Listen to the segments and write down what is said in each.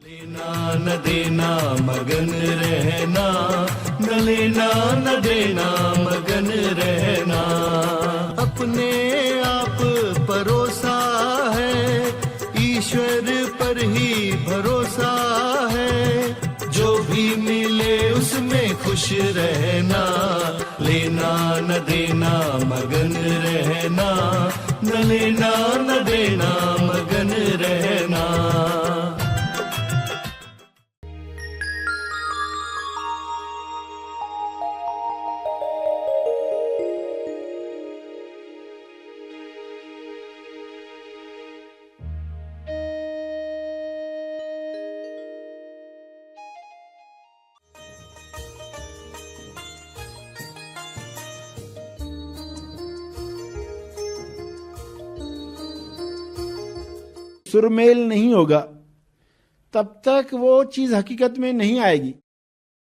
लेना न देना मगन रहना, न लेना न देना मगन रहना। अपने आप परोसा है, ईश्वर पर ही भरोसा है। जो भी मिले उसमें खुश रहना, लेना न देना मगन रहना, न लेना न देना मगन रहना। सुरमेल नहीं होगा तब तक वो चीज हकीकत में नहीं आएगी।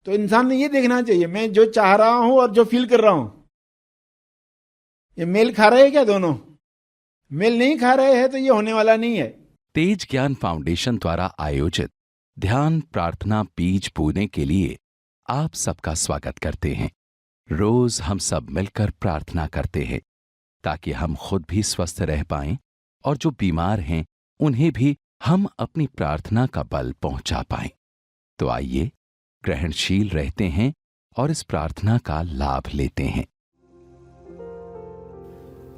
तो इंसान ने ये देखना चाहिए, मैं जो चाह रहा हूं और जो फील कर रहा हूं, ये मेल खा रहे हैं क्या? दोनों मेल नहीं खा रहे हैं तो ये होने वाला नहीं है। तेज ज्ञान फाउंडेशन द्वारा आयोजित ध्यान प्रार्थना बीज बोने के लिए आप सबका स्वागत करते हैं। रोज हम सब मिलकर प्रार्थना करते हैं ताकि हम खुद भी स्वस्थ रह पाएं और जो बीमार हैं उन्हें भी हम अपनी प्रार्थना का बल पहुंचा पाएं। तो आइए ग्रहणशील रहते हैं और इस प्रार्थना का लाभ लेते हैं।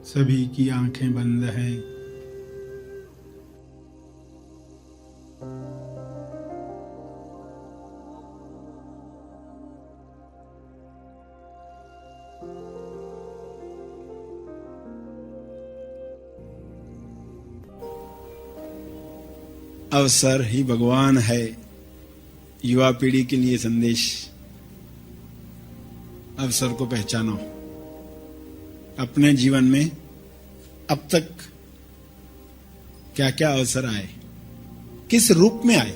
सभी की आंखें बंद हैं। अवसर ही भगवान है, युवा पीढ़ी के लिए संदेश। अवसर को पहचानो। अपने जीवन में अब तक क्या क्या अवसर आए, किस रूप में आए,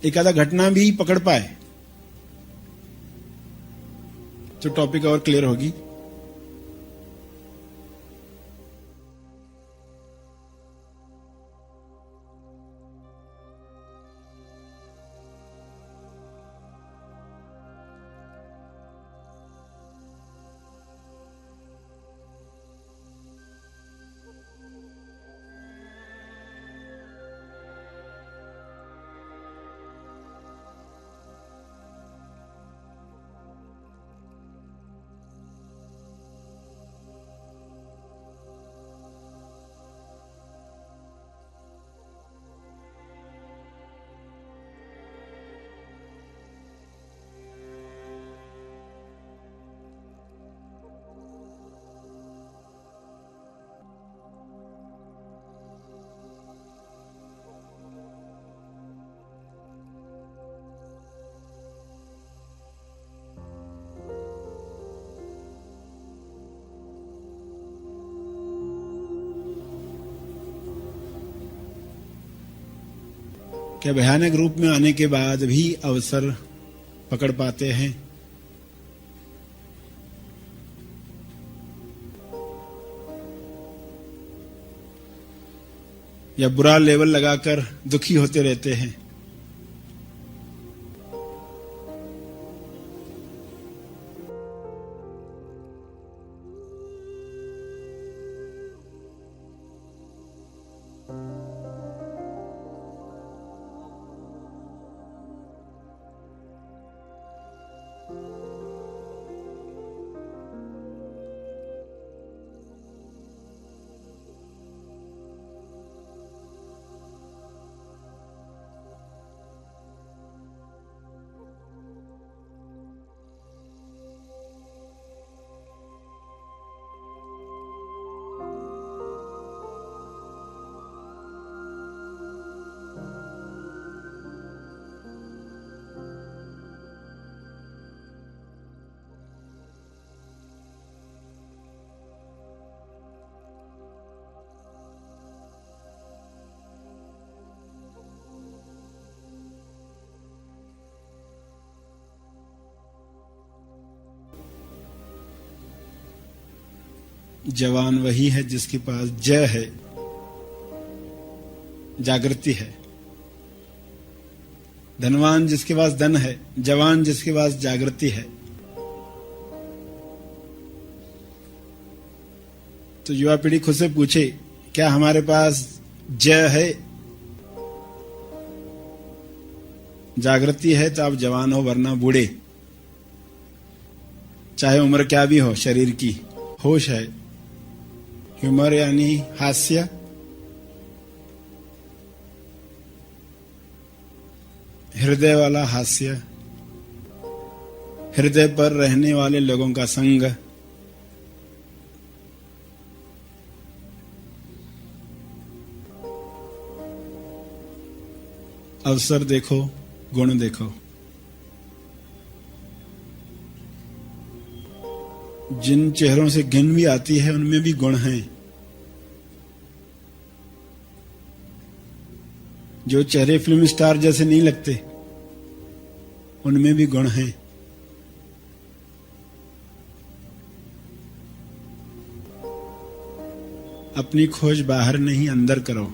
एक आधा घटना भी पकड़ पाए तो टॉपिक और क्लियर होगी। क्या भयानक रूप में आने के बाद भी अवसर पकड़ पाते हैं? या बुरा लेवल लगाकर दुखी होते रहते हैं? जवान वही है जिसके पास जय है, जागृति है। धनवान जिसके पास धन है, जवान जिसके पास जागृति है। तो युवा पीढ़ी खुद से पूछे, क्या हमारे पास जय है? जागृति है तो आप जवान हो, वरना बूढ़े, चाहे उम्र क्या भी हो शरीर की। होश है, ह्यूमर यानी हास्य, हृदय वाला हास्य, हृदय पर रहने वाले लोगों का संग, अवसर देखो, गुण देखो। जिन चेहरों से घिन भी आती है उनमें भी गुण हैं। जो चेहरे फिल्म स्टार जैसे नहीं लगते उनमें भी गुण हैं। अपनी खोज बाहर नहीं अंदर करो।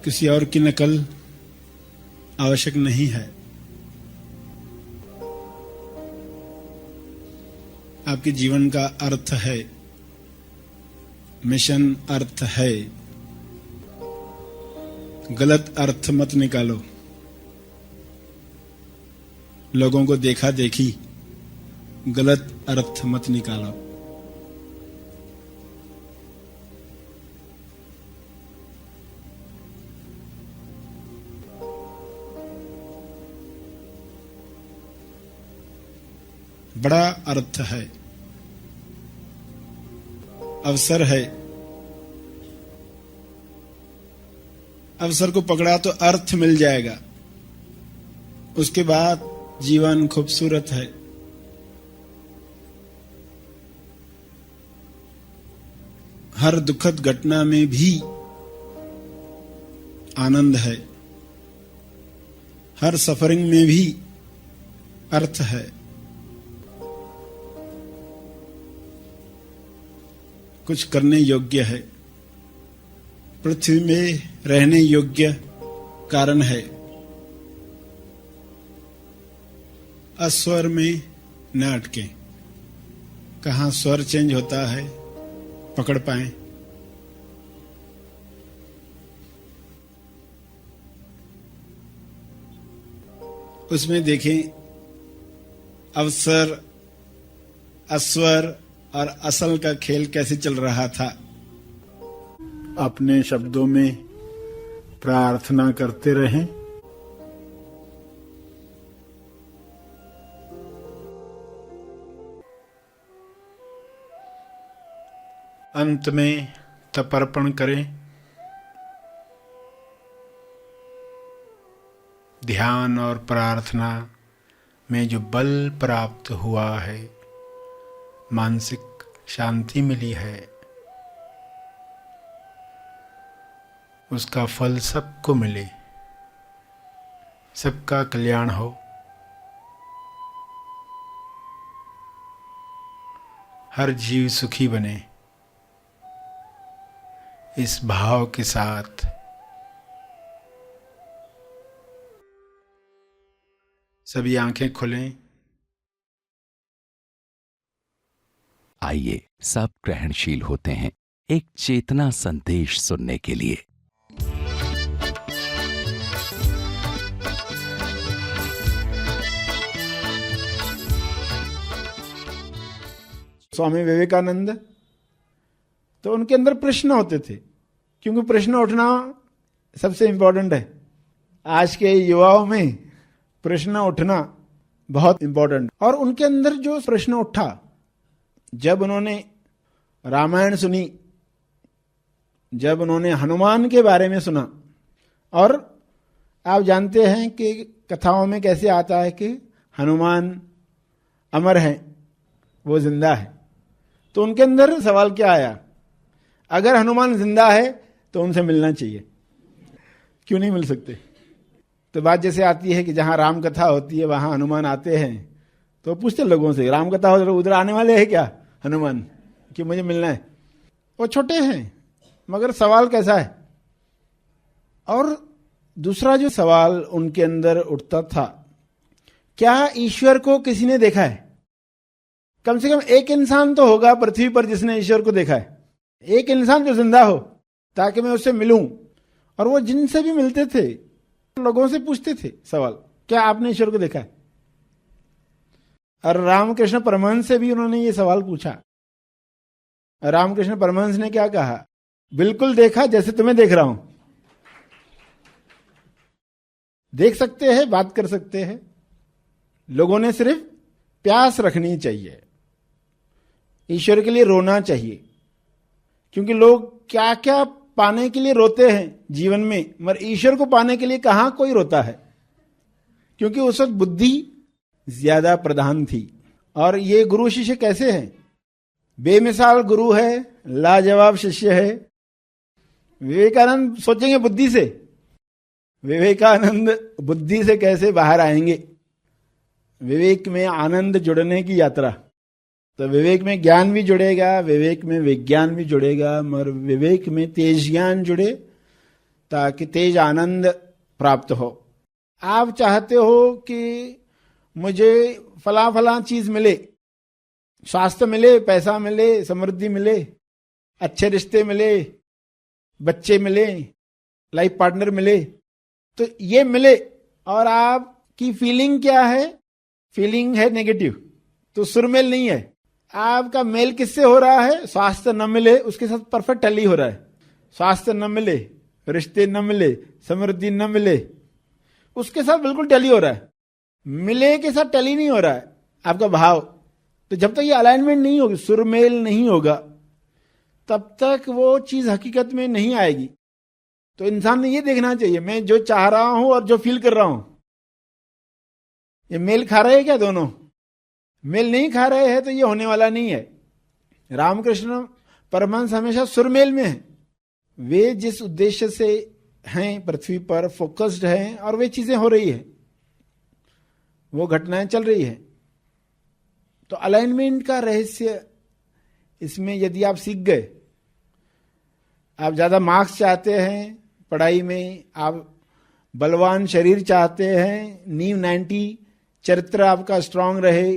किसी और की नकल आवश्यक नहीं है। आपके जीवन का अर्थ है, मिशन अर्थ है। गलत अर्थ मत निकालो। लोगों को देखा देखी गलत अर्थ मत निकालो। बड़ा अर्थ है, अवसर है। अवसर को पकड़ा तो अर्थ मिल जाएगा। उसके बाद जीवन खूबसूरत है। हर दुखद घटना में भी आनंद है। हर सफरिंग में भी अर्थ है। कुछ करने योग्य है। पृथ्वी में रहने योग्य कारण है। अस्वर में न अटके। कहाँ स्वर चेंज होता है पकड़ पाए। उसमें देखें, अवसर, अस्वर, और असल का खेल कैसे चल रहा था। अपने शब्दों में प्रार्थना करते रहें। अंत में तर्पण करें। ध्यान और प्रार्थना में जो बल प्राप्त हुआ है, मानसिक शांति मिली है, उसका फल सबको मिले, सबका कल्याण हो। हर जीव सुखी बने, इस भाव के साथ सभी आंखें खोलें। आइए सब ग्रहणशील होते हैं एक चेतना संदेश सुनने के लिए। स्वामी विवेकानंद, तो उनके अंदर प्रश्न होते थे, क्योंकि प्रश्न उठना सबसे इंपॉर्टेंट है। आज के युवाओं में प्रश्न उठना बहुत इंपॉर्टेंट। और उनके अंदर जो प्रश्न उठा, जब उन्होंने रामायण सुनी, जब उन्होंने हनुमान के बारे में सुना, और आप जानते हैं कि कथाओं में कैसे आता है कि हनुमान अमर हैं, वो जिंदा है, तो उनके अंदर सवाल क्या आया, अगर हनुमान जिंदा है तो उनसे मिलना चाहिए, क्यों नहीं मिल सकते। तो बात जैसे आती है कि जहां राम कथा होती है वहां हनुमान आते हैं, तो पूछते लोगों से, राम कथा हो तो उधर आने वाले हैं क्या हनुमान, कि मुझे मिलना है। वो छोटे हैं मगर सवाल कैसा है। और दूसरा जो सवाल उनके अंदर उठता था, क्या ईश्वर को किसी ने देखा है? कम से कम एक इंसान तो होगा पृथ्वी पर जिसने ईश्वर को देखा है, एक इंसान जो जिंदा हो, ताकि मैं उससे मिलूं। और वो जिनसे भी मिलते थे लोगों से पूछते थे सवाल, क्या आपने ईश्वर को देखा है? और रामकृष्ण परमहंस से भी उन्होंने ये सवाल पूछा। रामकृष्ण परमहंस ने क्या कहा, बिल्कुल देखा, जैसे तुम्हें देख रहा हूं। देख सकते हैं, बात कर सकते हैं, लोगों ने सिर्फ प्यास रखनी चाहिए, ईश्वर के लिए रोना चाहिए। क्योंकि लोग क्या क्या पाने के लिए रोते हैं जीवन में, मगर ईश्वर को पाने के लिए कहां कोई रोता है, क्योंकि उस वक्त बुद्धि ज्यादा प्रधान थी। और ये गुरु शिष्य कैसे हैं, बेमिसाल गुरु है, लाजवाब शिष्य है। विवेकानंद सोचेंगे बुद्धि से, विवेकानंद बुद्धि से कैसे बाहर आएंगे, विवेक में आनंद जुड़ने की यात्रा। तो विवेक में ज्ञान भी जुड़ेगा, विवेक में विज्ञान भी जुड़ेगा, मगर विवेक में तेज ज्ञान जुड़े ताकि तेज आनंद प्राप्त हो। आप चाहते हो कि मुझे फला फला चीज मिले, स्वास्थ्य मिले, पैसा मिले, समृद्धि मिले, अच्छे रिश्ते मिले, बच्चे मिले, लाइफ पार्टनर मिले, तो ये मिले, और आपकी फीलिंग क्या है, फीलिंग है नेगेटिव, तो सुरमेल नहीं है। आपका मेल किससे हो रहा है, स्वास्थ्य न मिले उसके साथ परफेक्ट टैली हो रहा है, स्वास्थ्य न मिले, रिश्ते न मिले, समृद्धि न मिले, उसके साथ बिल्कुल टैली हो रहा है। मिले के साथ टैली नहीं हो रहा है आपका भाव। तो जब तक ये अलाइनमेंट नहीं होगी, सुरमेल नहीं होगा, तब तक वो चीज हकीकत में नहीं आएगी। तो इंसान ने ये देखना चाहिए, मैं जो चाह रहा हूं और जो फील कर रहा हूं, ये मेल खा रहे हैं क्या दोनों? मेल नहीं खा रहे हैं तो ये होने वाला नहीं है। रामकृष्ण परमहंस हमेशा सुरमेल में है। वे जिस उद्देश्य से हैं पृथ्वी पर, फोकस्ड हैं, और वे चीजें हो रही है, वो घटनाएं चल रही है। तो अलाइनमेंट का रहस्य इसमें यदि आप सीख गए, आप ज्यादा मार्क्स चाहते हैं पढ़ाई में, आप बलवान शरीर चाहते हैं, नींव 90, चरित्र आपका स्ट्रांग रहे,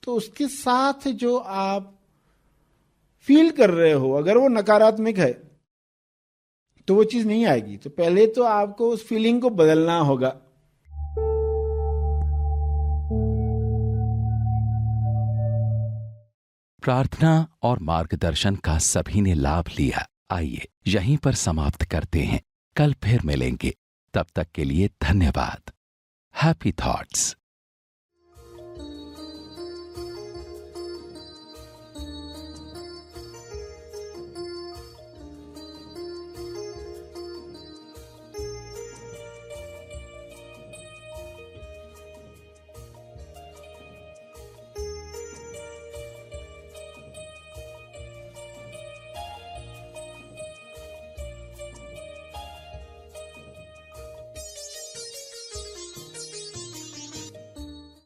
तो उसके साथ जो आप फील कर रहे हो अगर वो नकारात्मक है तो वो चीज नहीं आएगी। तो पहले तो आपको उस फीलिंग को बदलना होगा। प्रार्थना और मार्गदर्शन का सभी ने लाभ लिया। आइए यहीं पर समाप्त करते हैं, कल फिर मिलेंगे। तब तक के लिए धन्यवाद। Happy thoughts.